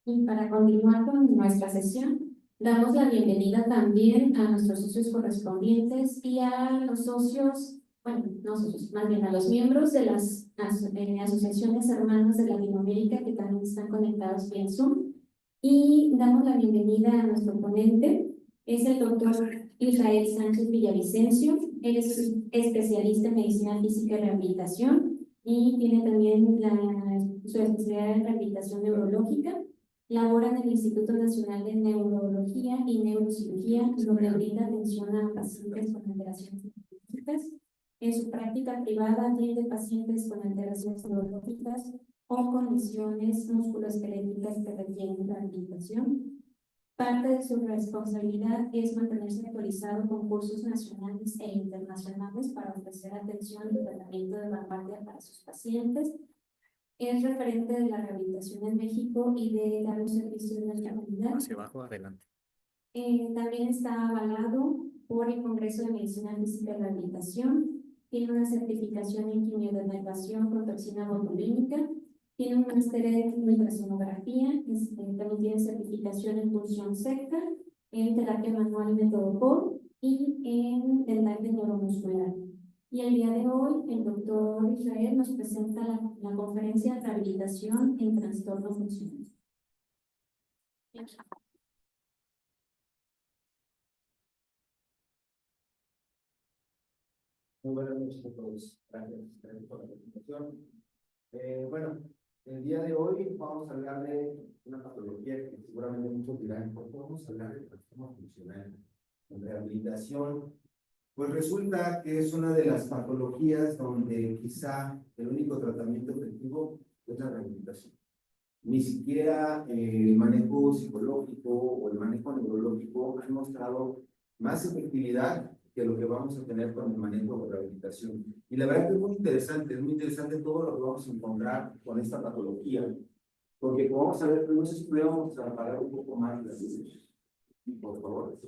Y para continuar con nuestra sesión, damos la bienvenida también a nuestros socios correspondientes y a los socios, bueno, no socios, más bien a los miembros de las asociaciones hermanas de Latinoamérica que también están conectados vía Zoom. Y damos la bienvenida a nuestro ponente, es el doctor Israel Sánchez Villavicencio. Él es especialista en medicina física y rehabilitación y tiene también su especialidad en rehabilitación neurológica. Labora en el Instituto Nacional de Neurología y Neurocirugía, donde brinda atención a pacientes con alteraciones neurológicas. En su práctica privada atiende pacientes con alteraciones neurológicas o condiciones musculoesqueléticas que requieren rehabilitación. Parte de su responsabilidad es mantenerse actualizado con cursos nacionales e internacionales para ofrecer atención y tratamiento de vanguardia para sus pacientes. Es referente de la rehabilitación en México y de dar un servicio de alta calidad. Hacia abajo, adelante. También está avalado por el Congreso de Medicina Física y Rehabilitación. Tiene una certificación en quimiodermatación con toxina botulínica. Tiene un máster en ultrasonografía. También tiene certificación en punción seca, en terapia manual y método POR y en dental neuromuscular. Y el día de hoy, el doctor Israel nos presenta la conferencia de rehabilitación en trastorno funcional. Muy buenas noches a todos. Gracias por la presentación. Bueno, el día de hoy vamos a hablar de una patología que seguramente muchos dirán, ¿por qué vamos a hablar de trastorno funcional en rehabilitación? Pues resulta que es una de las patologías donde quizá el único tratamiento efectivo es la rehabilitación. Ni siquiera el manejo psicológico o el manejo neurológico han mostrado más efectividad que lo que vamos a tener con el manejo de rehabilitación. Y la verdad que es muy interesante todo lo que vamos a encontrar con esta patología, porque como vamos a ver, no sé si pudiéramos apagar un poco más las luces, por favor.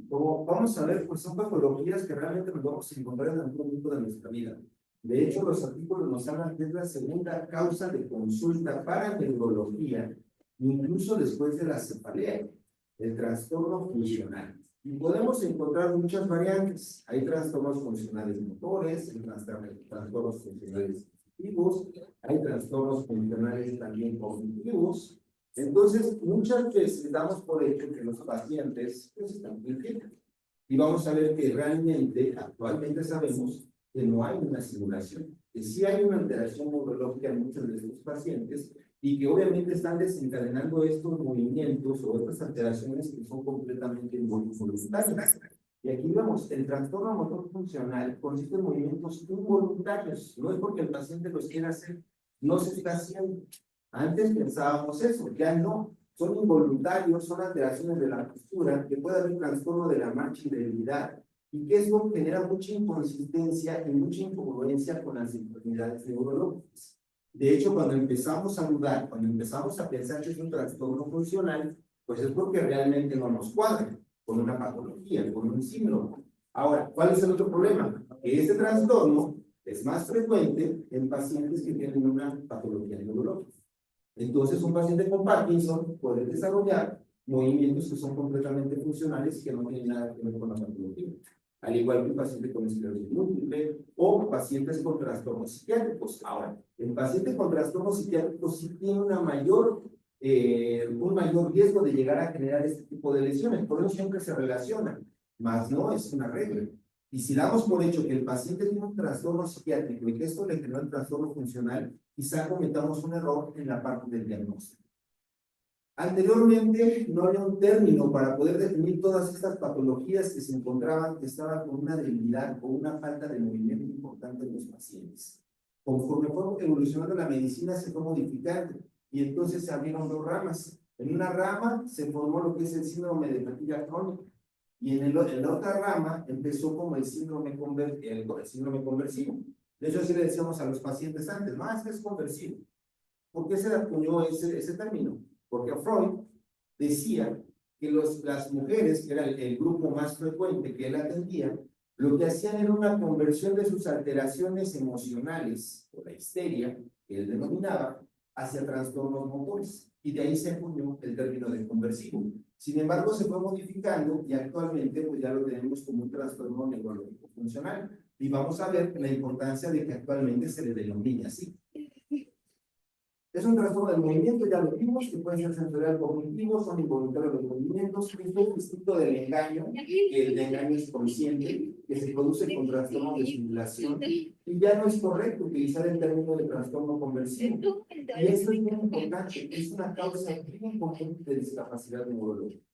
Como vamos a ver, pues son patologías que realmente nos vamos a encontrar en algún momento de nuestra vida. De hecho, los artículos nos hablan que es la segunda causa de consulta para neurología, incluso después de la cefalea, el trastorno funcional. Y podemos encontrar muchas variantes. Hay trastornos funcionales motores, hay trastornos funcionales cognitivos, hay trastornos funcionales también cognitivos. Entonces, muchas veces damos por hecho que los pacientes pues, están bien. Y vamos a ver que realmente, actualmente sabemos que no hay una simulación, que sí hay una alteración neurológica en muchos de estos pacientes y que obviamente están desencadenando estos movimientos o estas alteraciones que son completamente involuntarias. Y aquí vemos, el trastorno motor funcional consiste en movimientos involuntarios, no es porque el paciente los quiera hacer, no se está haciendo. Antes pensábamos eso, ya no, son involuntarios, son alteraciones de la postura, que puede haber trastorno de la marcha y debilidad, y que eso genera mucha inconsistencia y mucha incongruencia con las enfermedades neurológicas. De hecho, cuando empezamos a dudar, cuando empezamos a pensar que es un trastorno funcional, pues es porque realmente no nos cuadra con una patología, con un síndrome. Ahora, ¿cuál es el otro problema? Que este trastorno es más frecuente en pacientes que tienen una patología neurológica. Entonces, un paciente con Parkinson puede desarrollar movimientos que son completamente funcionales y que no tienen nada que ver con la patología. Al igual que un paciente con esclerosis múltiple o pacientes con trastornos psiquiátricos. Ahora, el paciente con trastornos psiquiátricos sí tiene un mayor riesgo de llegar a generar este tipo de lesiones. Por eso siempre se relacionan, mas no es una regla. Y si damos por hecho que el paciente tiene un trastorno psiquiátrico y que esto le generó el trastorno funcional, quizá cometamos un error en la parte del diagnóstico. Anteriormente no había un término para poder definir todas estas patologías que se encontraban, que estaban con una debilidad o una falta de movimiento importante en los pacientes. Conforme fue evolucionando la medicina, se fue modificando y entonces se abrieron dos ramas. En una rama se formó lo que es el síndrome de fatiga crónica y en la otra rama empezó como el síndrome conversivo. De hecho, así le decíamos a los pacientes antes, no, es conversivo. ¿Por qué se acuñó ese término? Porque Freud decía que las mujeres, que era el grupo más frecuente que él atendía, lo que hacían era una conversión de sus alteraciones emocionales, o la histeria, que él denominaba, hacia trastornos motores, y de ahí se acuñó el término de conversivo. Sin embargo, se fue modificando y actualmente pues ya lo tenemos como un trastorno neurológico funcional. Y vamos a ver la importancia de que actualmente se le denomine así. Es un trastorno del movimiento, ya lo vimos, que puede ser sensorial cognitivo, son involuntarios los movimientos, es muy distinto del engaño, que el engaño es consciente, que se produce con trastorno de simulación, y ya no es correcto utilizar el término de trastorno conversivo. Y esto es muy importante, es una causa muy común de discapacidad neurológica.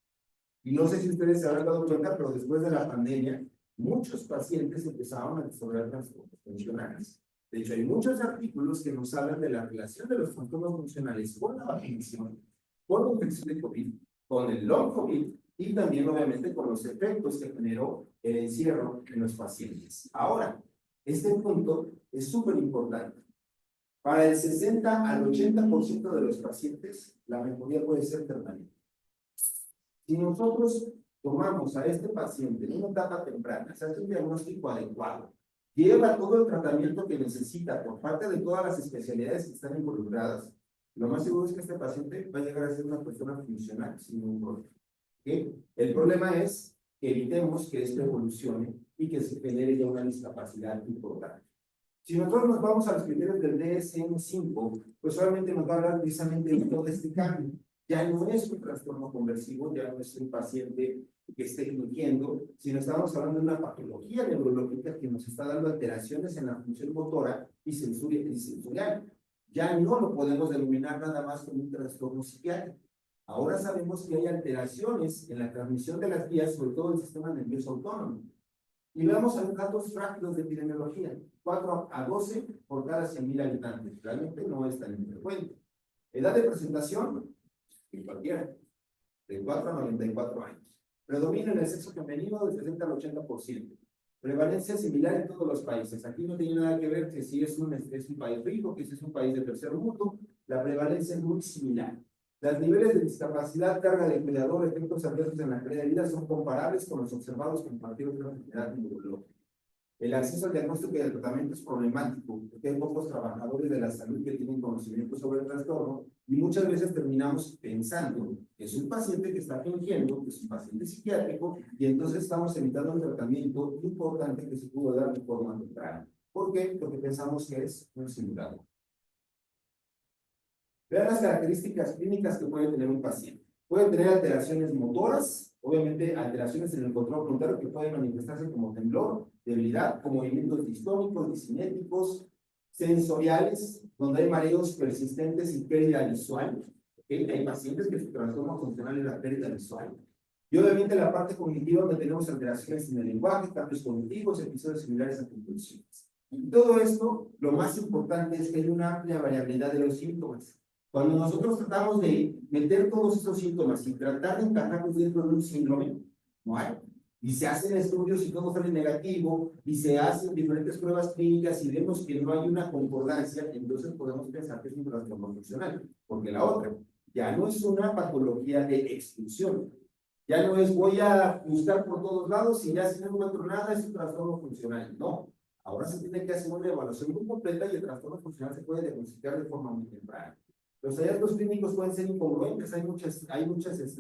Y no sé si ustedes se habrán dado cuenta, pero después de la pandemia, muchos pacientes empezaron a desarrollar trastornos funcionales. De hecho, hay muchos artículos que nos hablan de la relación de los trastornos funcionales con la vacunación, con la infección de COVID, con el long COVID y también, obviamente, con los efectos que generó el encierro en los pacientes. Ahora, este punto es súper importante. Para el 60 al 80% de los pacientes, la mejoría puede ser permanente. Si nosotros tomamos a este paciente en una etapa temprana, se hace un diagnóstico adecuado, lleva todo el tratamiento que necesita por parte de todas las especialidades que están involucradas, lo más seguro es que este paciente va a llegar a ser una persona funcional sin ningún problema. ¿Okay? El problema es que evitemos que esto evolucione y que se genere ya una discapacidad importante. Si nosotros nos vamos a los criterios del DSM-5, pues solamente nos va a hablar precisamente de todo este cambio. Ya no es un trastorno conversivo, ya no es un paciente que esté fingiendo, sino estamos hablando de una patología neurológica que nos está dando alteraciones en la función motora y sensorial. Ya no lo podemos denominar nada más como un trastorno psiquiátrico. Ahora sabemos que hay alteraciones en la transmisión de las vías, sobre todo el sistema nervioso autónomo. Y veamos algunos datos rápidos de epidemiología. 4 a 12 por cada 100.000 habitantes. Realmente no es tan infrecuente. Edad de presentación, cualquiera, de 4 a 94 años. Predomina en el sexo femenino del 60 al 80%. Prevalencia similar en todos los países. Aquí no tiene nada que ver que si es un país rico, que si es un país de tercer mundo, la prevalencia es muy similar. Los niveles de discapacidad, carga de cuidador, efectos adversos en la calidad de vida son comparables con los observados con partidos de una enfermedad neurológica. El acceso al diagnóstico y al tratamiento es problemático, porque hay pocos trabajadores de la salud que tienen conocimiento sobre el trastorno y muchas veces terminamos pensando que es un paciente que está fingiendo, que es un paciente psiquiátrico, y entonces estamos evitando un tratamiento importante que se pudo dar de forma temprana. ¿Por qué? Porque pensamos que es un simulador. Vean las características clínicas que puede tener un paciente. Puede tener alteraciones motoras, obviamente alteraciones en el control frontal que pueden manifestarse como temblor, debilidad, con movimientos distónicos, discinéticos, sensoriales, donde hay mareos persistentes y pérdida visual. ¿Okay? Hay pacientes que su trastorno funcional es la pérdida visual. Y obviamente la parte cognitiva, donde tenemos alteraciones en el lenguaje, cambios cognitivos, episodios similares a convulsiones. Y todo esto, lo más importante es que hay una amplia variabilidad de los síntomas. Cuando nosotros tratamos de meter todos estos síntomas y tratar de encajarlos dentro de un síndrome, no hay. Y se hacen estudios y todo sale negativo, y se hacen diferentes pruebas clínicas y vemos que no hay una concordancia, entonces podemos pensar que es un trastorno funcional. Porque la otra, ya no es una patología de exclusión. Ya no es voy a buscar por todos lados y ya si no encuentro nada es un trastorno funcional. No. Ahora se tiene que hacer una evaluación muy completa y el trastorno funcional se puede diagnosticar de forma muy temprana. Los hallazgos clínicos pueden ser incongruentes, hay muchas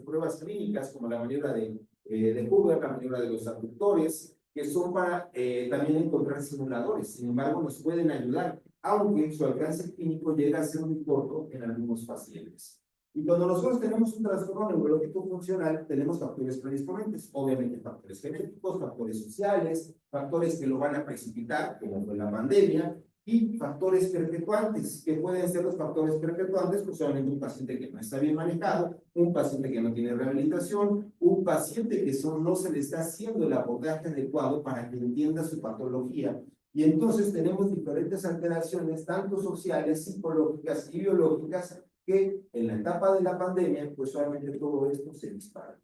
pruebas clínicas, como la maniobra de Hoover, la maniobra de los abductores, que son para también encontrar simuladores. Sin embargo, nos pueden ayudar, aunque su alcance clínico llega a ser muy corto en algunos pacientes. Y cuando nosotros tenemos un trastorno neurológico funcional, tenemos factores predisponentes, obviamente factores genéticos, factores sociales, factores que lo van a precipitar, como fue la pandemia, y factores perpetuantes, que pueden ser los factores perpetuantes, pues solamente un paciente que no está bien manejado, un paciente que no tiene rehabilitación, un paciente que no se le está haciendo el abordaje adecuado para que entienda su patología. Y entonces tenemos diferentes alteraciones, tanto sociales, psicológicas y biológicas, que en la etapa de la pandemia, pues solamente todo esto se dispara.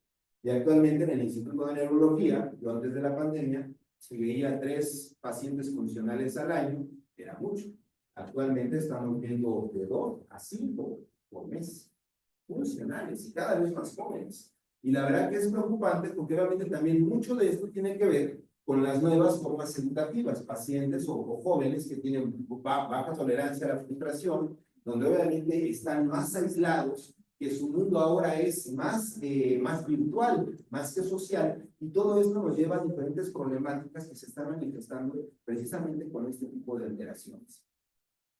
Y actualmente en el Instituto de Neurología, yo antes de la pandemia, se veía 3 pacientes funcionales al año, era mucho. Actualmente estamos viendo de 2 a 5 por mes funcionales y cada vez más jóvenes. Y la verdad que es preocupante porque obviamente también mucho de esto tiene que ver con las nuevas formas educativas, pacientes o jóvenes que tienen baja tolerancia a la frustración donde obviamente están más aislados, que su mundo ahora es más virtual, más que social, y todo esto nos lleva a diferentes problemáticas que se están manifestando precisamente con este tipo de alteraciones.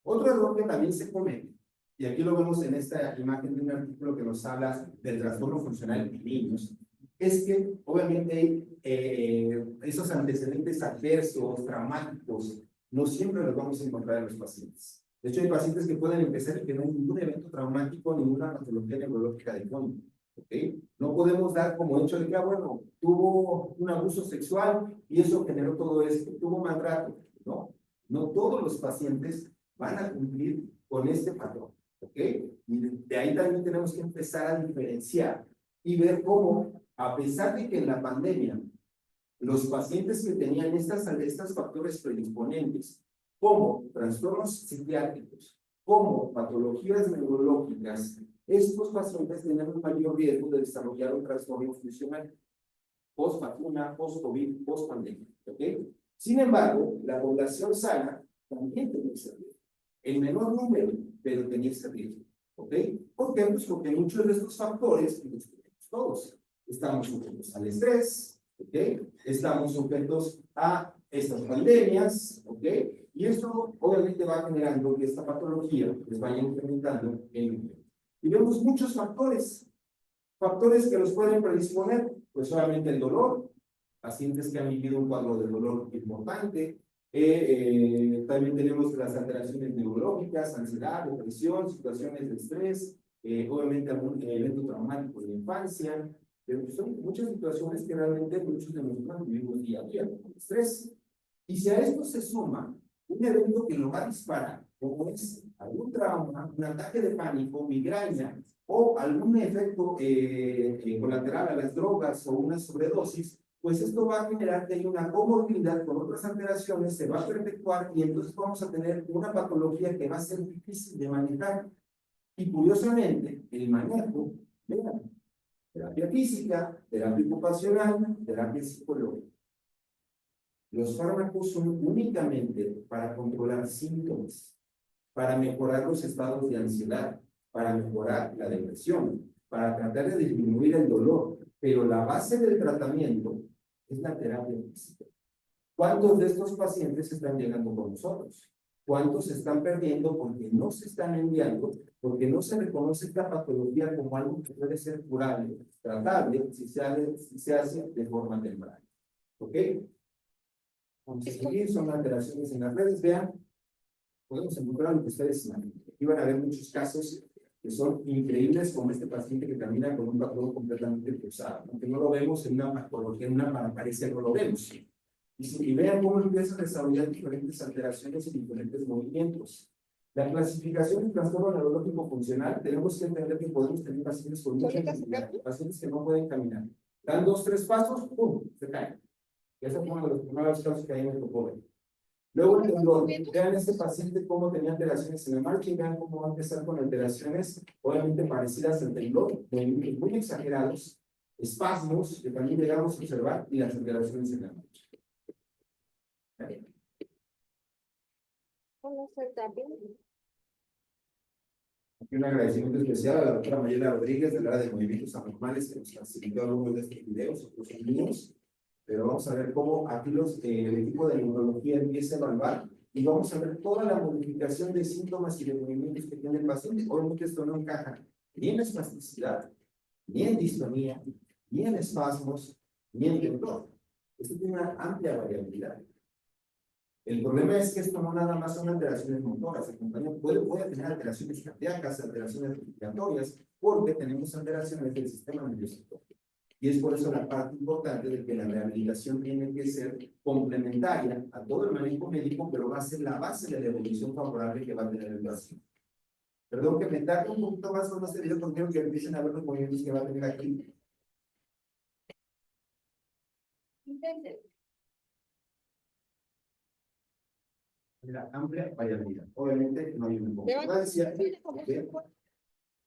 Otro error que también se comete, y aquí lo vemos en esta imagen de un artículo que nos habla del trastorno funcional en niños, es que obviamente esos antecedentes adversos, traumáticos, no siempre los vamos a encontrar en los pacientes. De hecho, hay pacientes que pueden empezar y que no hay ningún evento traumático, ninguna patología neurológica de fondo. ¿Okay? No podemos dar como hecho de que, bueno, tuvo un abuso sexual y eso generó todo esto, tuvo maltrato. No, no todos los pacientes van a cumplir con este patrón. ¿Ok? Y de ahí también tenemos que empezar a diferenciar y ver cómo, a pesar de que en la pandemia los pacientes que tenían estos factores predisponentes, como trastornos psiquiátricos, como patologías neurológicas, estos pacientes tienen un mayor riesgo de desarrollar un trastorno funcional post-vacuna, post-COVID, post-pandemia. ¿Ok? Sin embargo, la población sana también tenía ese riesgo. En menor número, pero tenía ese riesgo. ¿Ok? ¿Por qué? Pues porque muchos de estos factores, los tenemos todos, estamos sujetos al estrés, ¿ok? Estamos sujetos a estas pandemias, ¿ok? Y esto obviamente va generando que esta patología les vaya incrementando en el tiempo. Y vemos muchos factores que los pueden predisponer, pues solamente el dolor, pacientes que han vivido un cuadro de dolor importante, también tenemos las alteraciones neurológicas, ansiedad, depresión, situaciones de estrés, obviamente algún evento traumático de la infancia, pero son muchas situaciones que realmente muchos de nosotros vivimos día a día, con estrés. Y si a esto se suma un evento que lo va a disparar, como es algún trauma, un ataque de pánico, migraña, o algún efecto colateral a las drogas o una sobredosis, pues esto va a generar que hay una comorbilidad con otras alteraciones, se va a perpetuar y entonces vamos a tener una patología que va a ser difícil de manejar. Y curiosamente, el manejo, vean, terapia física, terapia ocupacional, terapia psicológica. Los fármacos son únicamente para controlar síntomas, para mejorar los estados de ansiedad, para mejorar la depresión, para tratar de disminuir el dolor, pero la base del tratamiento es la terapia física. ¿Cuántos de estos pacientes están llegando con nosotros? ¿Cuántos se están perdiendo porque no se están enviando, porque no se reconoce esta patología como algo que puede ser curable, tratable, si se hace de forma temprana? ¿Ok? Vamos a seguir, son alteraciones en las redes, vean, podemos encontrar lo que ustedes imaginan. Aquí van a ver muchos casos que son increíbles, como este paciente que camina con un patrón completamente cruzado, aunque no lo vemos en una patología, en una paraparesia no lo vemos. Y vean cómo empiezan a desarrollar diferentes alteraciones y diferentes movimientos. La clasificación del trastorno neurológico funcional, tenemos que entender que podemos tener pacientes con mucha dificultad, pacientes que no pueden caminar. Dan 2, 3 pasos, ¡pum!, se caen. Ese fue uno de los primeros casos que ahí me tocó ver. Luego el temblor. Vean este paciente cómo tenía alteraciones en la marcha y vean cómo va a empezar con alteraciones obviamente parecidas al temblor, movimientos muy exagerados, espasmos que también llegamos a observar y las alteraciones en la marcha. Aquí un agradecimiento especial a la doctora Mayela Rodríguez del área de movimientos anormales que nos facilitó algunos de estos videos, otros niños. Pero vamos a ver cómo aquí el equipo de neurología empieza a evaluar y vamos a ver toda la modificación de síntomas y de movimientos que tiene el paciente. Obviamente esto no encaja ni en espasticidad, ni en distonía, ni en espasmos, ni en temblor. Esto tiene una amplia variabilidad. El problema es que esto no nada más son alteraciones motoras, puede tener alteraciones cardíacas, alteraciones respiratorias, porque tenemos alteraciones del sistema nervioso. Y es por eso la parte importante de que la rehabilitación tiene que ser complementaria a todo el manejo médico, pero va a ser la base de la evolución favorable que va a tener el paciente. Perdón que me tarde un poquito más con este video, porque quiero que empiecen a ver los movimientos que va a tener aquí. La amplia variabilidad. Obviamente no hay una concordancia.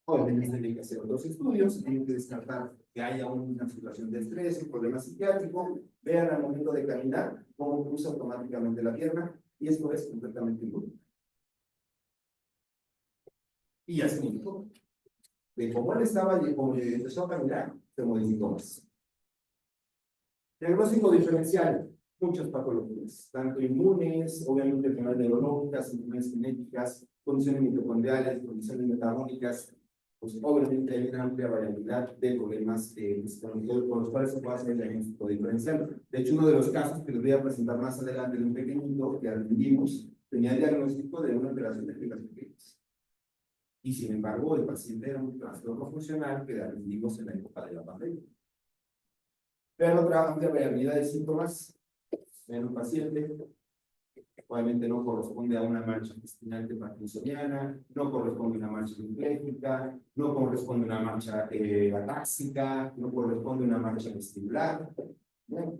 Obviamente se tienen que hacer otros estudios, se tienen que descartar que haya una situación de estrés, un problema psiquiátrico. Vean al momento de caminar cómo cruza automáticamente la pierna y esto es completamente involuntario. Y ya se modificó. De cómo él estaba y cómo empezó a caminar, se modificó más. Diagnóstico diferencial, muchas patologías, tanto inmunes, obviamente enfermedades neurológicas, enfermedades genéticas, condiciones mitocondriales, condiciones metabólicas, pues obviamente hay una amplia variabilidad de problemas con los cuales se puede hacer el diagnóstico diferencial. De hecho, uno de los casos que les voy a presentar más adelante de un pequeñito que atendimos tenía el diagnóstico de una operación de fibras pequeñas. Y sin embargo, el paciente era un trastorno funcional que atendimos en la época de la pandemia. Pero otra amplia variabilidad de síntomas en un paciente, obviamente no corresponde a una marcha intestinal parkinsoniana, no corresponde a una marcha hemipléjica, no corresponde a una marcha atáxica, no corresponde a una marcha vestibular. Bueno,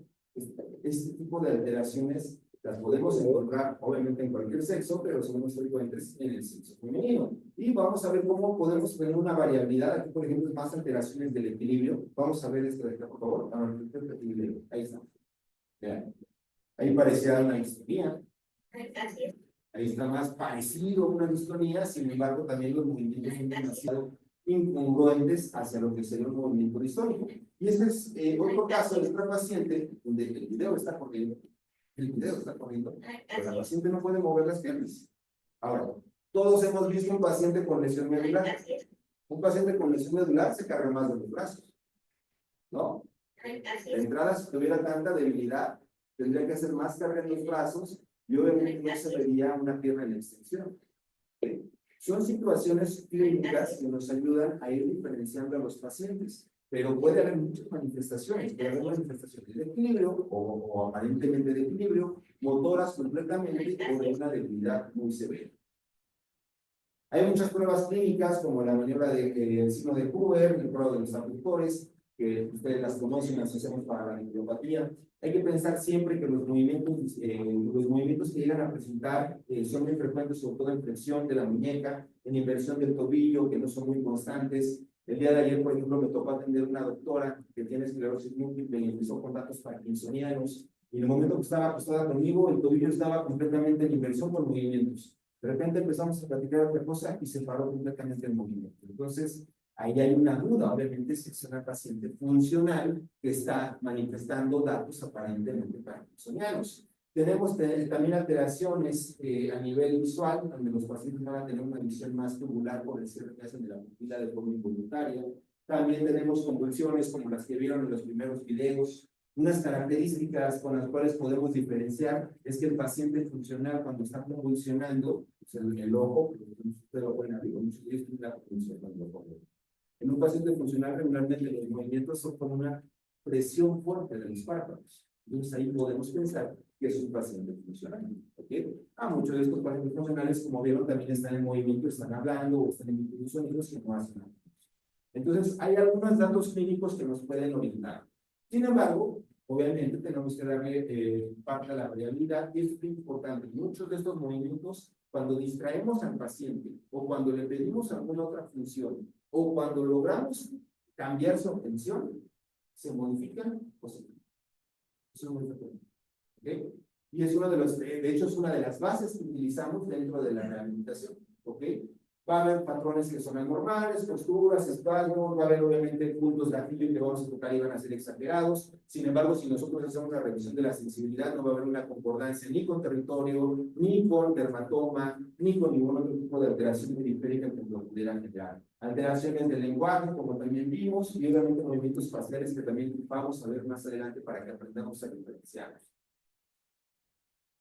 este tipo de alteraciones las podemos encontrar obviamente en cualquier sexo, pero son más frecuentes en el sexo femenino. Y vamos a ver cómo podemos tener una variabilidad. Aquí, por ejemplo, más alteraciones del equilibrio. Vamos a ver esto de acá, por favor. Ahí está. Vean. Ahí parecía una distonía. Ahí está más parecido a una distonía, sin embargo, también los movimientos son demasiado incongruentes hacia lo que sería un movimiento distónico. Y este es otro caso de otra paciente donde el video está corriendo. Pero la paciente no puede mover las piernas. Ahora, todos hemos visto un paciente con lesión medular. Un paciente con lesión medular se carga más de los brazos, ¿no? De entrada, si tuviera tanta debilidad, tendría que hacer más carga en los brazos y obviamente no se vería una pierna en extensión. ¿Sí? Son situaciones clínicas que nos ayudan a ir diferenciando a los pacientes, pero puede haber muchas manifestaciones. Puede haber manifestaciones de equilibrio o aparentemente de equilibrio, motoras completamente o de una debilidad muy severa. Hay muchas pruebas clínicas como la maniobra del signo de Hoover, el prueba de los abductores, que ustedes las conocen, las hacemos para la neuropatía. Hay que pensar siempre que los movimientos que llegan a presentar son muy frecuentes, sobre todo en flexión de la muñeca, en inversión del tobillo, que no son muy constantes. El día de ayer, por ejemplo, me tocó atender una doctora que tiene esclerosis múltiple y empezó con datos parkinsonianos. Y en el momento que estaba acostada conmigo, el tobillo estaba completamente en inversión por movimientos. De repente empezamos a platicar otra cosa y se paró completamente el movimiento. Entonces, ahí hay una duda, obviamente, si es una paciente funcional que está manifestando datos aparentemente parkinsonianos. Tenemos también alteraciones a nivel visual, donde los pacientes van a tener una visión más tubular por el cierre que hacen de la pupila de forma involuntaria. También tenemos convulsiones como las que vieron en los primeros videos. Unas características con las cuales podemos diferenciar es que el paciente funcional, cuando está convulsionando, pues el ojo, pero bueno, digo, muchos de ellos tienen la convulsión cuando lo ponen. En un paciente funcional, regularmente los movimientos son con una presión fuerte de los párpados. Entonces ahí podemos pensar que es un paciente funcional. ¿Okay? Muchos de estos pacientes funcionales, como vieron, también están en movimiento, están hablando o están emitiendo sonidos que no hacen nada. Entonces hay algunos datos clínicos que nos pueden orientar. Sin embargo, obviamente tenemos que darle parte a la variabilidad y esto es importante. Muchos de estos movimientos, cuando distraemos al paciente o cuando le pedimos alguna otra función o cuando logramos cambiar su atención, se modifican positivamente. Eso es muy frecuente. ¿Okay? Y es uno de los, de hecho, es una de las bases que utilizamos dentro de la rehabilitación. ¿Ok? Va a haber patrones que son anormales, posturas, espasmos, va a haber obviamente puntos de gatillo que vamos a tocar y van a ser exagerados. Sin embargo, si nosotros hacemos la revisión de la sensibilidad, no va a haber una concordancia ni con territorio, ni con dermatoma, ni con ningún otro tipo de alteración periférica que lo pudiera generar. Alteraciones del lenguaje, como también vimos, y obviamente movimientos faciales que también vamos a ver más adelante para que aprendamos a diferenciarlos.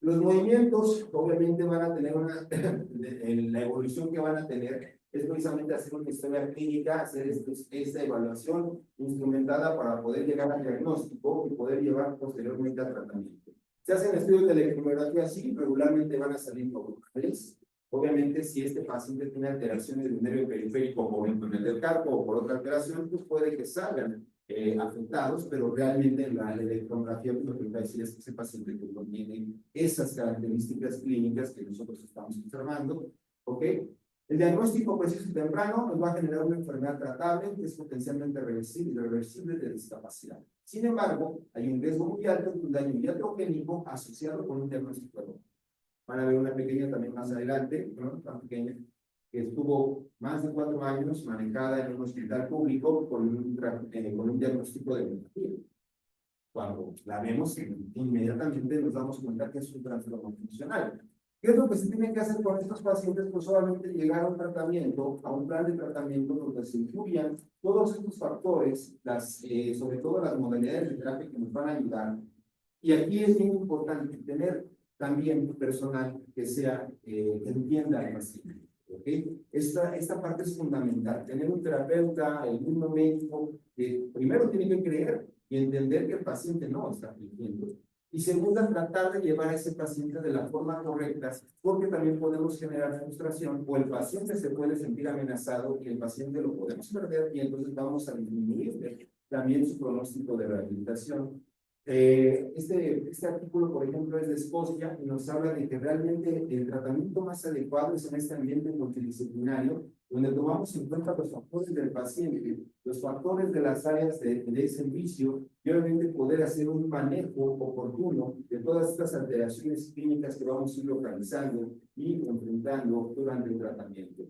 Los movimientos, obviamente, van a tener una, la evolución que van a tener es precisamente hacer una historia clínica, hacer esta evaluación instrumentada para poder llegar al diagnóstico y poder llevar posteriormente al tratamiento. Se hacen estudios de electromiografía, sí, regularmente van a salir normales. Obviamente, si este paciente tiene alteraciones del nervio periférico, por ejemplo, en el del carpo o por otra alteración, pues puede que salgan afectados, pero realmente la electrografía lo que va a decir es que ese paciente que no tiene esas características clínicas que nosotros estamos observando, ¿ok? El diagnóstico preciso y temprano nos va a generar una enfermedad tratable que es potencialmente irreversible de discapacidad. Sin embargo, hay un riesgo muy alto de un daño iatrogénico asociado con un diagnóstico erróneo. Van a ver una pequeña también más adelante, ¿no? Tan pequeña, que estuvo más de 4 años manejada en un hospital público con un diagnóstico de neuropatía. Cuando la vemos, inmediatamente nos damos cuenta que es un trastorno funcional. ¿Qué es lo que se tiene que hacer con estos pacientes? Pues solamente llegar a un tratamiento, a un plan de tratamiento donde se incluyan todos estos factores, sobre todo las modalidades de terapia que nos van a ayudar. Y aquí es bien importante tener también personal que entienda al paciente. ¿Okay? Esta parte es fundamental. Tener un terapeuta, el mismo médico, que primero tiene que creer y entender que el paciente no está fingiendo. Y segunda, tratar de llevar a ese paciente de la forma correcta, porque también podemos generar frustración o el paciente se puede sentir amenazado y el paciente lo podemos perder y entonces vamos a disminuir también su pronóstico de rehabilitación. Este artículo, por ejemplo, es de Escocia y nos habla de que realmente el tratamiento más adecuado es en este ambiente multidisciplinario, donde tomamos en cuenta los factores del paciente, los factores de las áreas de servicio y obviamente poder hacer un manejo oportuno de todas estas alteraciones clínicas que vamos a ir localizando y enfrentando durante el tratamiento.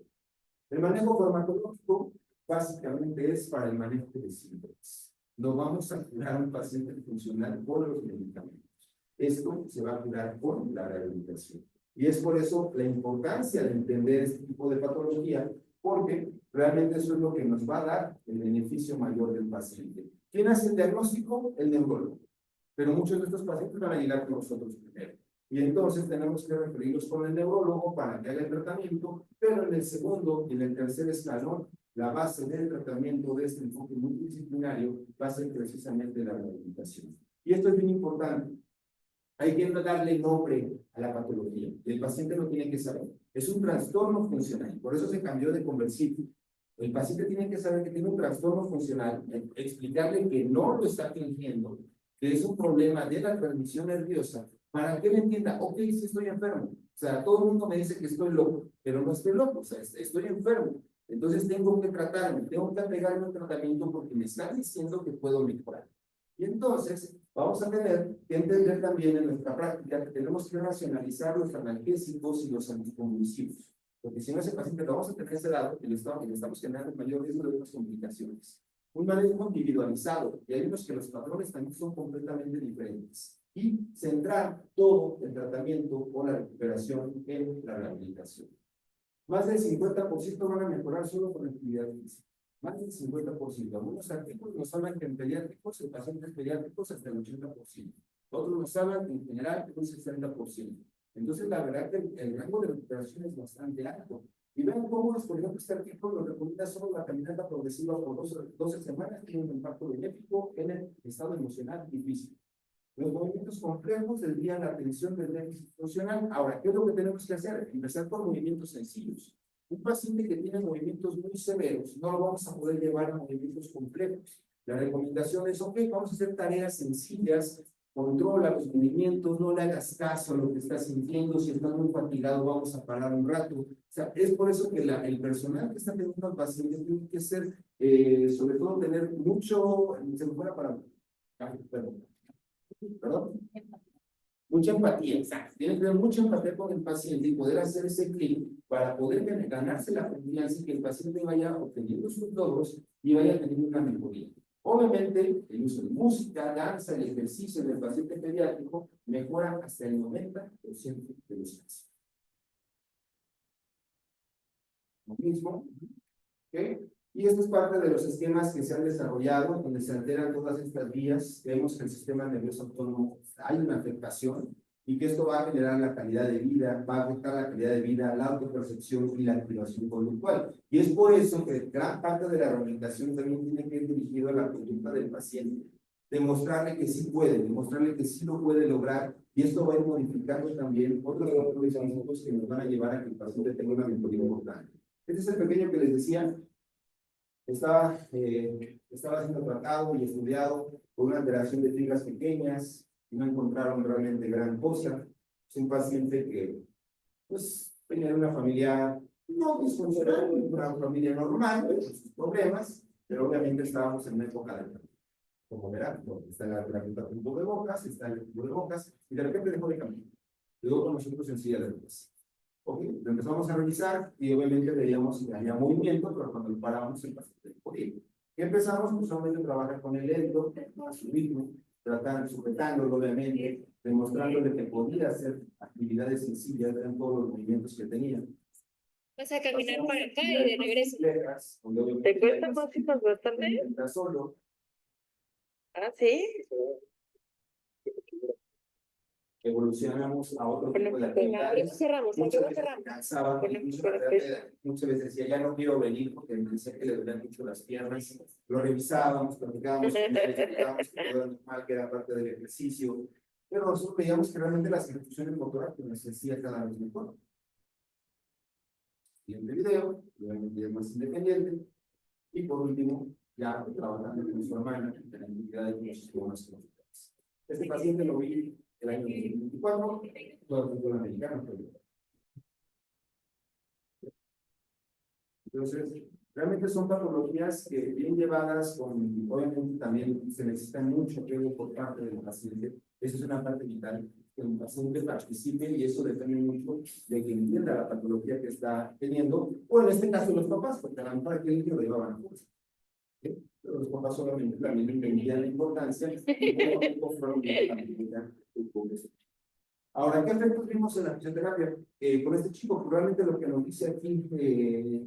El manejo farmacológico básicamente es para el manejo de síntomas. No vamos a curar a un paciente funcional con los medicamentos. Esto se va a curar con la rehabilitación. Y es por eso la importancia de entender este tipo de patología, porque realmente eso es lo que nos va a dar el beneficio mayor del paciente. ¿Quién hace el diagnóstico? El neurólogo. Pero muchos de estos pacientes van a llegar con nosotros primero. Y entonces tenemos que referirlos con el neurólogo para que haga el tratamiento, pero en el segundo y en el tercer escalón, la base del tratamiento de este enfoque multidisciplinario va a ser precisamente la rehabilitación. Y esto es bien importante. Hay que darle nombre a la patología. El paciente lo tiene que saber. Es un trastorno funcional. Por eso se cambió de conversivo. El paciente tiene que saber que tiene un trastorno funcional, explicarle que no lo está fingiendo, que es un problema de la transmisión nerviosa, para que él entienda, ok, sí estoy enfermo. O sea, todo el mundo me dice que estoy loco, pero no estoy loco, o sea, estoy enfermo. Entonces tengo que tratarme, tengo que apegarme un tratamiento porque me están diciendo que puedo mejorar. Y entonces vamos a tener que entender también en nuestra práctica que tenemos que racionalizar los analgésicos y los anticonvulsivos. Porque si no, ese paciente lo vamos a tener sedado y le estamos generando mayor riesgo de otras complicaciones. Un manejo individualizado, y hay unos que los patrones también son completamente diferentes. Y centrar todo el tratamiento o la recuperación en la rehabilitación. Más del 50% van a mejorar solo con actividad física. Más del 50%. Algunos artículos nos hablan que en pediátricos, en pacientes pediátricos, hasta el 80%. Otros nos hablan que en general un 60%. Entonces, la verdad que el rango de recuperación es bastante alto. Y vean cómo, por ejemplo, este artículo nos recomienda solo la caminata progresiva por 12 semanas, tiene un impacto benéfico en el estado emocional y físico. Los movimientos complejos desvían la atención del déficit funcional. Ahora, ¿qué es lo que tenemos que hacer? Empezar por movimientos sencillos. Un paciente que tiene movimientos muy severos, no lo vamos a poder llevar a movimientos complejos. La recomendación es, ok, vamos a hacer tareas sencillas, controla los movimientos, no le hagas caso a lo que estás sintiendo, si estás muy fatigado vamos a parar un rato. O sea, es por eso que el personal que está teniendo al paciente tiene que ser, sobre todo tener mucho, se me fuera para, perdón, mucha empatía, exacto. Tiene que tener mucha empatía con el paciente y poder hacer ese clic para poder ganarse la confianza y que el paciente vaya obteniendo sus logros y vaya teniendo una mejoría. Obviamente, el uso de música, danza, el ejercicio del paciente pediátrico mejora hasta el 90% de los casos. Lo mismo, ¿ok? Y esto es parte de los esquemas que se han desarrollado, donde se alteran todas estas vías. Vemos que el sistema nervioso autónomo hay una afectación y que esto va a generar la calidad de vida, va a afectar la calidad de vida, la autopercepción y la activación conductual. Y es por eso que gran parte de la rehabilitación también tiene que ir dirigido a la conducta del paciente. Demostrarle que sí puede, demostrarle que sí lo puede lograr, y esto va a ir modificando también otros factores que nos van a llevar a que el paciente tenga una mejoría importante. Este es el pequeño que les decía. Estaba siendo tratado y estudiado con una alteración de fibras pequeñas y no encontraron realmente gran cosa. Es un paciente que, pues, tenía una familia no disfuncional, una familia normal, con sus problemas, pero obviamente estábamos en una época de, como verán, está la terapeuta con cubrebocas, está el cubrebocas, y de repente dejó de caminar. Luego con nosotros en silla de ruedas. Ok, lo empezamos a revisar y obviamente veíamos que había movimiento, pero cuando lo parábamos el paciente podía. Y empezamos justamente a trabajar con el lento, a su ritmo, tratando, sujetándolo obviamente, demostrándole que podía hacer actividades sencillas, eran todos los movimientos que tenía. Vas a caminar para acá y de regreso. ¿Te cuesta pasitos bastante? Solo. Ah, sí. Evolucionamos a otro tipo de Abrimos, actividades. cerramos, Muchas cerramos. veces cansaba, muchas veces decía, ya no quiero venir porque me decía que le dolían mucho las piernas. Lo revisábamos, platicábamos, verificábamos que todo era normal, que era parte del ejercicio. Pero nosotros veíamos que realmente las ejecuciones motoras pues, nos hacía cada vez mejor. Siguiente video, obviamente ya es más independiente. Y por último, ya trabajando con su hermana en la actividad de muchísimo más complejas. Este paciente lo vi el año 2024, todo el fútbol americano. Entonces, realmente son patologías que bien llevadas, con, obviamente también se necesita mucho apoyo por parte del paciente. Eso es una parte vital, que el paciente participe y eso depende mucho de que entienda la patología que está teniendo, o en este caso los papás, porque a lo mejor aquel niño lo llevaban a fuerza. Pero los papás obviamente también entendían la importancia y poco a poco fueron viendo la medida de progreso. Ahora, ¿qué efectos vimos en la fisioterapia? Con este chico, probablemente lo que nos dice aquí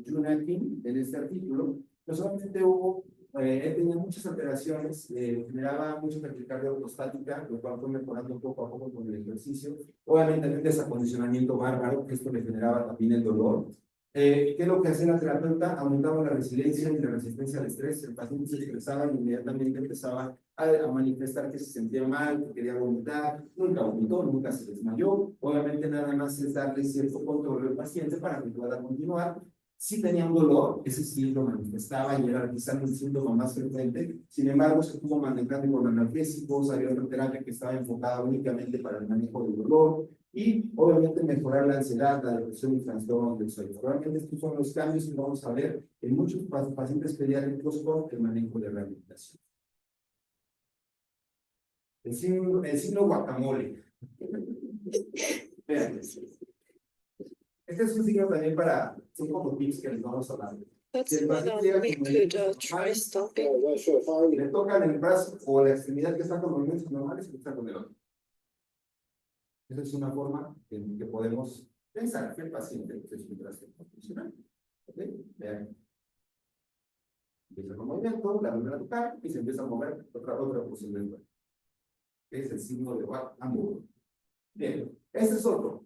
Juna Kim, en este artículo, no solamente hubo, él tenía muchas alteraciones, generaba mucha taquicardia ortostática, lo cual fue mejorando poco a poco con el ejercicio. Obviamente, un desacondicionamiento bárbaro, que esto le generaba también el dolor. ¿Qué es lo que hacía la terapeuta? Aumentaba la resiliencia y la resistencia al estrés. El paciente se estresaba y inmediatamente empezaba a manifestar que se sentía mal, que quería vomitar. Nunca vomitó, nunca se desmayó. Obviamente nada más es darle cierto control al paciente para que pueda continuar. Si tenía un dolor, ese sí lo manifestaba y era quizás un síntoma más frecuente. Sin embargo, se estuvo manejando con analgésicos, había otra terapia que estaba enfocada únicamente para el manejo del dolor. Y obviamente mejorar la ansiedad, la depresión y trastornos del sueño. Realmente estos son los cambios que vamos a ver en muchos pacientes pediátricos con el manejo de rehabilitación. El signo guacamole. Vean. Este es un signo también para 5 tips que les vamos a dar. Si el paciente llega con y le tocan el brazo o la extremidad que está con movimientos normales, que está con el otro. Esa es una forma en que podemos pensar que el paciente es un trastorno funcional. ¿Okay? Vean. Empieza con movimiento, la vuelven a tocar y se empieza a mover otra posición del cuerpo. Es el signo de Guacamole. Bien, este es otro.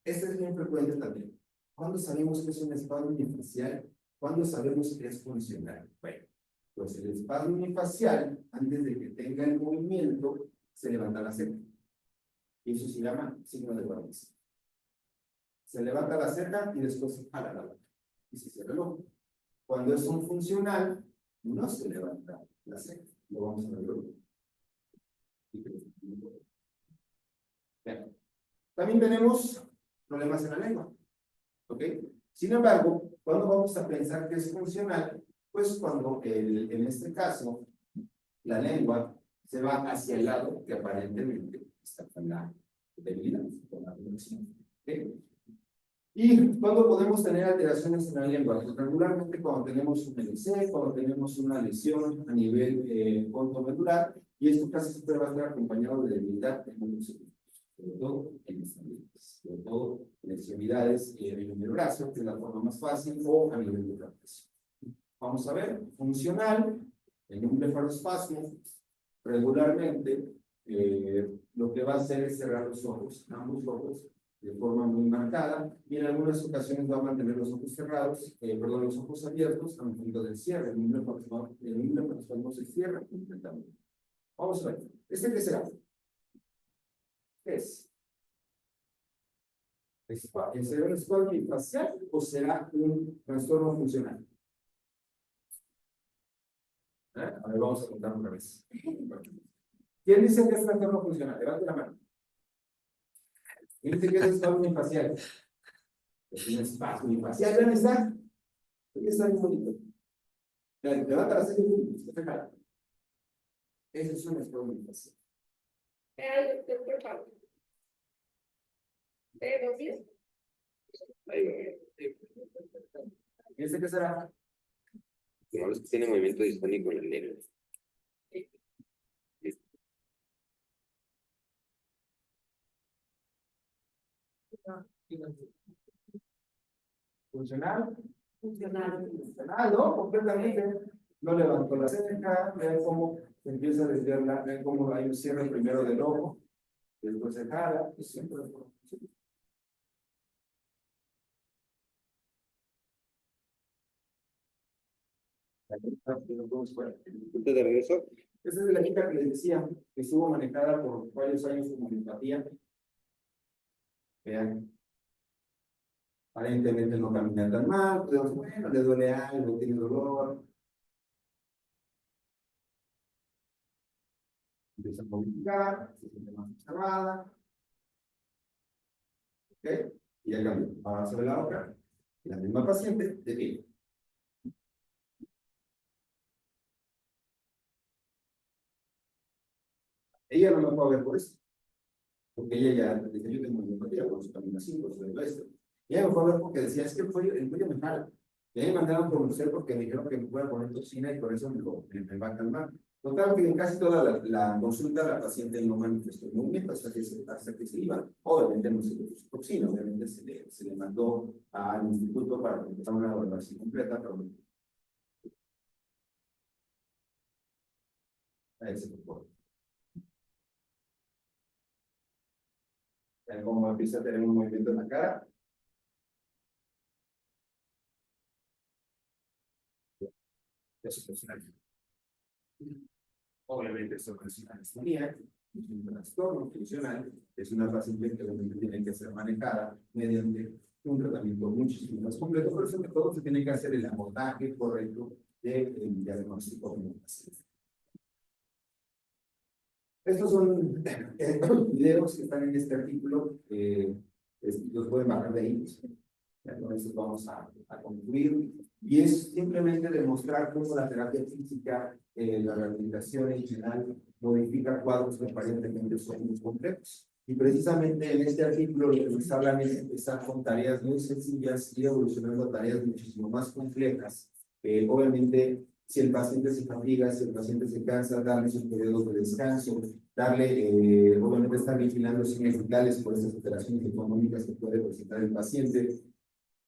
Este es muy frecuente también. ¿Cuándo sabemos que es un espasmo unifacial? ¿Cuándo sabemos que es funcional? Bueno, pues el espasmo unifacial, antes de que tenga el movimiento, se levanta la ceja. Y eso se llama signo de Guadalupe. Se levanta la ceja y después se jala la boca. Y se cierra el ojo. Cuando es un funcional, no se levanta la ceja. Lo vamos a ver luego. Bien. También tenemos problemas en la lengua. ¿Ok? Sin embargo, cuando vamos a pensar que es funcional, pues cuando en este caso la lengua se va hacia el lado que aparentemente está con la debilidad, con la debilidad. ¿Okay? ¿Y cuándo podemos tener alteraciones en la lengua? Pues regularmente cuando tenemos un LC, cuando tenemos una lesión a nivel pontomedular, y esto casi siempre va a estar acompañado de debilidad en muchos sentidos, sobre todo en estabilidades, sobre todo en extremidades en el brazo, que es la forma más fácil, o a nivel de trapez. Vamos a ver, funcional, en un blefaroespasmo, regularmente lo que va a hacer es cerrar los ojos, ambos ojos, de forma muy marcada, y en algunas ocasiones va a mantener los ojos cerrados, los ojos abiertos a un punto de cierre. El blefaroespasmo se cierra completamente. Vamos a ver, ¿este qué será? ¿Qué es? ¿Será un espasmo unifacial o será un trastorno funcional? A ver, vamos a contar otra vez. ¿Quién dice que es trastorno funcional? Levante la mano. ¿Quién dice que es espasmo unifacial? Es un espasmo unifacial. ¿Dónde está? Aquí está bien bonito. Levanta la ceja. Ese es un espasmo unifacial. Por favor. ¿Pero bien? Ahí va. ¿Y este qué será? No, es que tiene movimiento distónico en la lengua. Funcional. Funcional. Funcional, ¿no? Completamente. No levantó la ceja, vean cómo se empieza a desviar, vean cómo hay un cierre primero del ojo, después se jala, y siempre. ¿Usted de regreso? Esa es de la chica que les decía, que estuvo manejada por varios años con homeopatía. Vean. Aparentemente no camina tan mal, pero bueno, le duele algo, tiene dolor. Empieza a modificar, se siente más observada. ¿Ok? Y ya cambió. Ahora sobre la otra. La misma paciente, de pie. Ella no me puede ver por eso. Porque ella ya, dice, yo tengo homeopatía, por eso camina así, por eso de esto. Y ella me fue a ver porque decía, es que el cuello me jala. Y ahí me mandaron por usted porque me dijeron que me pueda poner toxina y por eso me va a calmar. Notaron que en casi toda la consulta la paciente no manifestó el movimiento hasta que se iba. Obviamente no se le puso toxina, obviamente se le mandó al instituto para que empezara una evaluación completa, pero ahí se fue. Vean cómo empieza a tener un movimiento en la cara. Eso es personal. Obviamente esto no es una distonía, es un trastorno funcional, es una paciente que obviamente tiene que ser manejada mediante un tratamiento muchísimo más completo, pero sobre todo se tiene que hacer el abordaje correcto del diagnóstico de la paciente. Estos son videos que están en este artículo, los pueden bajar de ahí. Entonces vamos a concluir. Y es simplemente demostrar cómo la terapia física, la rehabilitación en general, modifica cuadros que aparentemente son muy complejos. Y precisamente en este artículo lo que nos hablan es empezar con tareas muy sencillas y evolucionando a tareas muchísimo más complejas. Obviamente, si el paciente se fatiga, si el paciente se cansa, darle sus periodos de descanso, darle, obviamente estar vigilando signos vitales por estas alteraciones económicas que puede presentar el paciente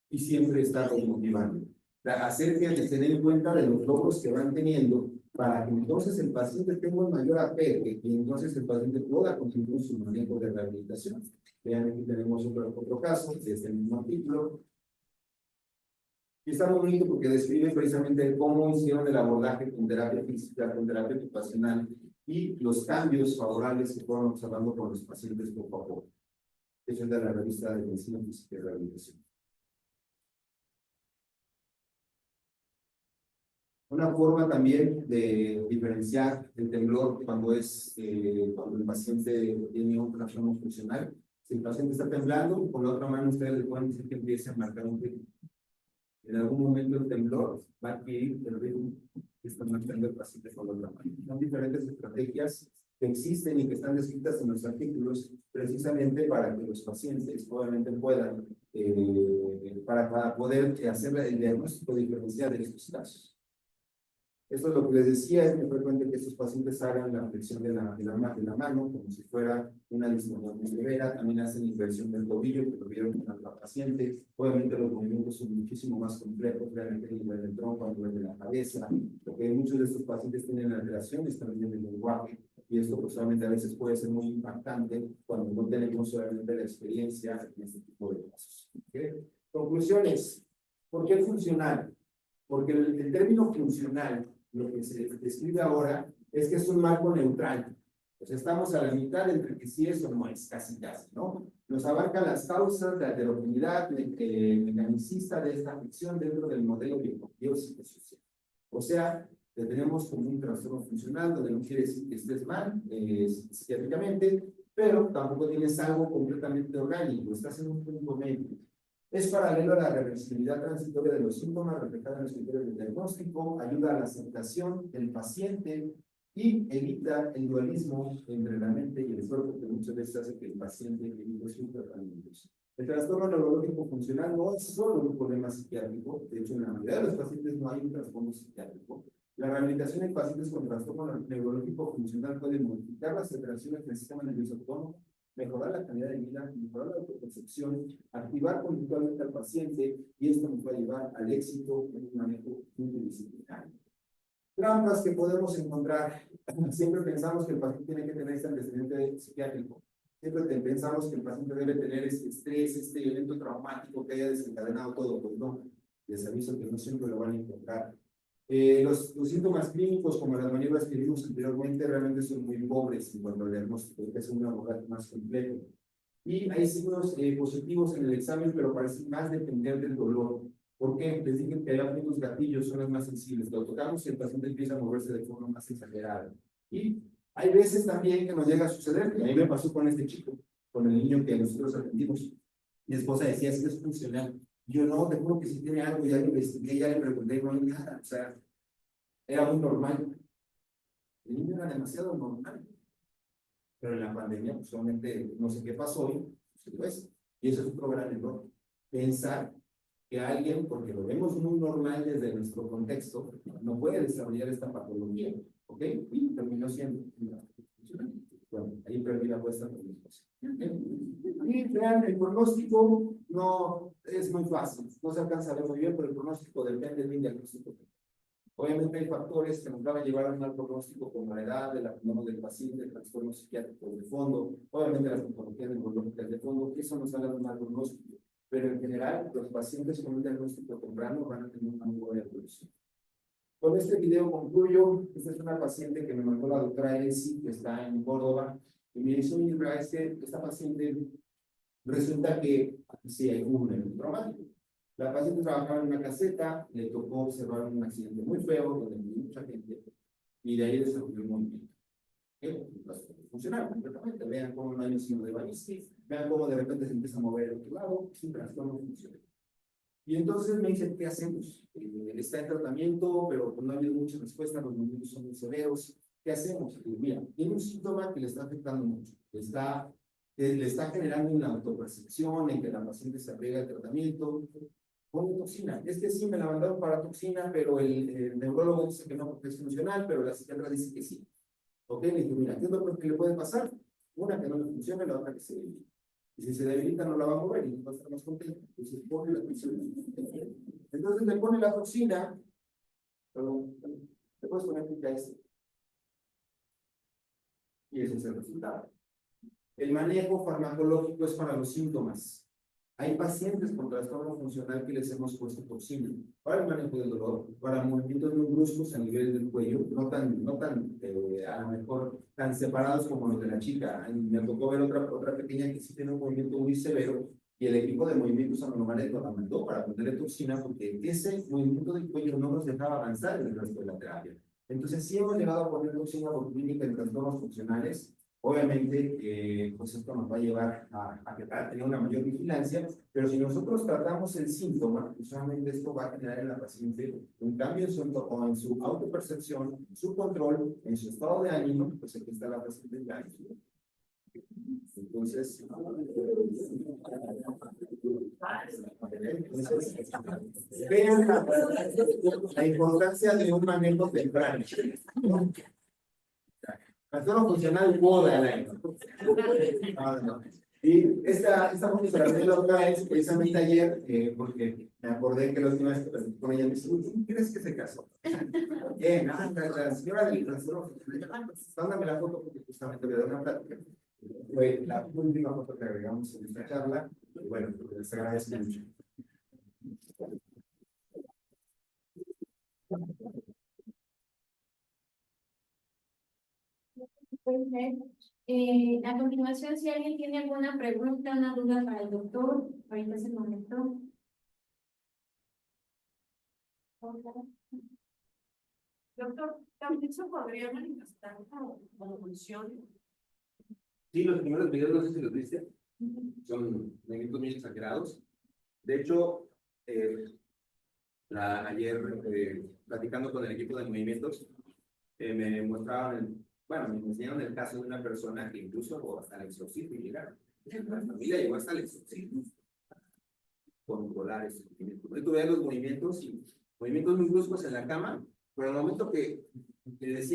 y siempre estar motivando. Hacer que se den cuenta de los logros que van teniendo para que entonces el paciente tenga un mayor apego y entonces el paciente pueda continuar su manejo de rehabilitación. Vean, aquí tenemos otro caso de este mismo artículo. Y está muy bonito porque describe precisamente cómo hicieron el abordaje con terapia física, con terapia ocupacional y los cambios favorables que fueron observando con los pacientes poco a poco. Eso es de la revista de Medicina Física y Rehabilitación. Una forma también de diferenciar el temblor cuando cuando el paciente tiene un trastorno funcional. Si el paciente está temblando, con la otra mano ustedes le pueden decir que empiece a marcar un ritmo. En algún momento el temblor va a adquirir el ritmo que está marcando el paciente con la otra mano. Son diferentes estrategias que existen y que están descritas en los artículos precisamente para que los pacientes obviamente puedan, para poder hacer el diagnóstico diferencial de estos casos. Esto es lo que les decía, es muy frecuente que estos pacientes hagan la flexión de la mano como si fuera una distonía muy severa, también hacen inversión del tobillo, que lo vieron con la paciente. Obviamente los movimientos son muchísimo más complejos, realmente a nivel del tronco, a nivel de la cabeza, porque muchos de estos pacientes tienen alteraciones también del lenguaje, y esto pues solamente a veces puede ser muy impactante cuando no tenemos solamente la experiencia en este tipo de casos. ¿Okay? Conclusiones, ¿por qué funcional? Porque el término funcional, lo que se describe ahora, es que es un marco neutral. Pues estamos a la mitad entre que sí es o no es, casi, ¿no? Nos abarca las causas de heterogeneidad mecanicista de esta afección dentro del modelo biopsicosocial. O sea, que tenemos como un trastorno funcional, donde no quiere decir que estés mal psiquiátricamente, pero tampoco tienes algo completamente orgánico, estás en un punto medio. Es paralelo a la reversibilidad transitoria de los síntomas reflejada en los criterios del diagnóstico, ayuda a la aceptación del paciente y evita el dualismo entre la mente y el cuerpo, que muchas veces hace que el paciente evite sus tratamientos. El trastorno neurológico funcional no es solo un problema psiquiátrico, de hecho en la mayoría de los pacientes no hay un trastorno psiquiátrico. La rehabilitación en pacientes con trastorno neurológico funcional puede modificar las alteraciones del sistema nervioso autónomo, mejorar la calidad de vida, mejorar la autopercepción, activar conductualmente al paciente, y esto nos va a llevar al éxito en un manejo multidisciplinario. Trampas que podemos encontrar. Siempre pensamos que el paciente tiene que tener este antecedente psiquiátrico. Siempre pensamos que el paciente debe tener este estrés, este evento traumático que haya desencadenado todo. Pues no, les aviso que no siempre lo van a encontrar. Los síntomas clínicos, como las maniobras que vimos anteriormente, realmente son muy pobres en cuanto al diagnóstico, es un abordaje más complejo. Y hay signos positivos en el examen, pero parecen más depender del dolor. ¿Por qué? Les dije que hay puntos gatillos, son los más sensibles. Lo tocamos y el paciente empieza a moverse de forma más exagerada. Y hay veces también que nos llega a suceder, y a mí me pasó con este chico, con el niño que nosotros atendimos. Mi esposa decía, es que es funcional. Yo no, te juro que si tiene algo, ya le investigué, ya le pregunté, no hay nada. O sea, era muy normal. El niño era demasiado normal. Pero en la pandemia, pues solamente no sé qué pasó y sucedió eso. Y eso es otro gran error. Pensar que alguien, porque lo vemos muy normal desde nuestro contexto, no puede desarrollar esta patología, ¿ok? Y terminó siendo. Bueno, ahí perdí la apuesta por mi esposa. Y vean, el pronóstico no es muy fácil, no se alcanza a ver muy bien, pero el pronóstico depende del diagnóstico. Obviamente hay factores que nos van a llevar a un mal pronóstico, como la edad del paciente, el trastorno psiquiátrico de fondo, obviamente las patologías neurológicas de fondo, eso nos habla de un mal pronóstico. Pero en general, los pacientes con un diagnóstico temprano van a tener una muy buena evolución. Con este video concluyo. Esta es una paciente que me mandó la doctora Elsie, que está en Córdoba, y me dice, mira, esta paciente resulta que sí hay un evento traumático. La paciente trabajaba en una caseta, le tocó observar un accidente muy feo, donde murió mucha gente, y de ahí desarrolló un movimiento. Funcional completamente. Vean cómo no hay un signo de Bannister, vean cómo de repente se empieza a mover el otro lado, sin trastorno funcional. Y entonces me dicen, ¿qué hacemos? Está en tratamiento, pero no ha habido mucha respuesta, los movimientos son muy severos. ¿Qué hacemos? Mira, tiene un síntoma que le está afectando mucho. Le está generando una autopercepción en que la paciente se apega al tratamiento. Pone toxina. Sí me la mandaron para toxina, pero el neurólogo dice que no porque es funcional, pero la psiquiatra dice que sí. Ok, le dije, mira, ¿qué es lo que le puede pasar? Una que no le funcione, la otra que se debilita. Y si se debilita, no la va a mover y va a estar más contenta. Entonces pone la toxina. Entonces le pone la toxina, pero te puedes poner que ya y ese es el resultado. El manejo farmacológico es para los síntomas. Hay pacientes con trastorno funcional que les hemos puesto toxina para el manejo del dolor, para movimientos muy bruscos a nivel del cuello, no tan a lo mejor tan separados como los de la chica. Me tocó ver otra pequeña que sí tiene un movimiento muy severo y el equipo de movimientos anormales lo mandó para ponerle toxina porque ese movimiento del cuello no nos dejaba avanzar en el resto de la terapia. Entonces sí hemos llegado a poner toxina por clínica en trastornos funcionales. Obviamente, pues esto nos va a llevar a tener una mayor vigilancia, pero si nosotros tratamos el síntoma, usualmente esto va a generar en la paciente un cambio en su autopercepción, en su control, en su estado de ánimo, pues aquí está la paciente ya. Entonces, vean la importancia de un manejo temprano. Trastorno funcional borderline. Y esta foto se la vi la otra vez, precisamente ayer, porque me acordé que la última vez que platicé con ella me dice, ¿quién crees que se casó? Bien, la señora del trastorno funcional, mándame la foto porque justamente le doy una plática. Fue la última foto que agregamos en esta charla, y bueno, les agradezco mucho. A continuación, si alguien tiene alguna pregunta, una duda para el doctor, ahorita es el momento. Doctor, ¿también se podría manifestar como convulsión? Sí, los primeros videos, no sé si los viste, son movimientos muy exagerados. De hecho, ayer, platicando con el equipo de movimientos, me mostraban, me enseñaron el caso de una persona que incluso hasta el exorcismo llegaron. La familia llegó hasta el exorcismo. controlar ese movimiento. Tú veías los movimientos y movimientos muy bruscos en la cama, pero al momento que le decía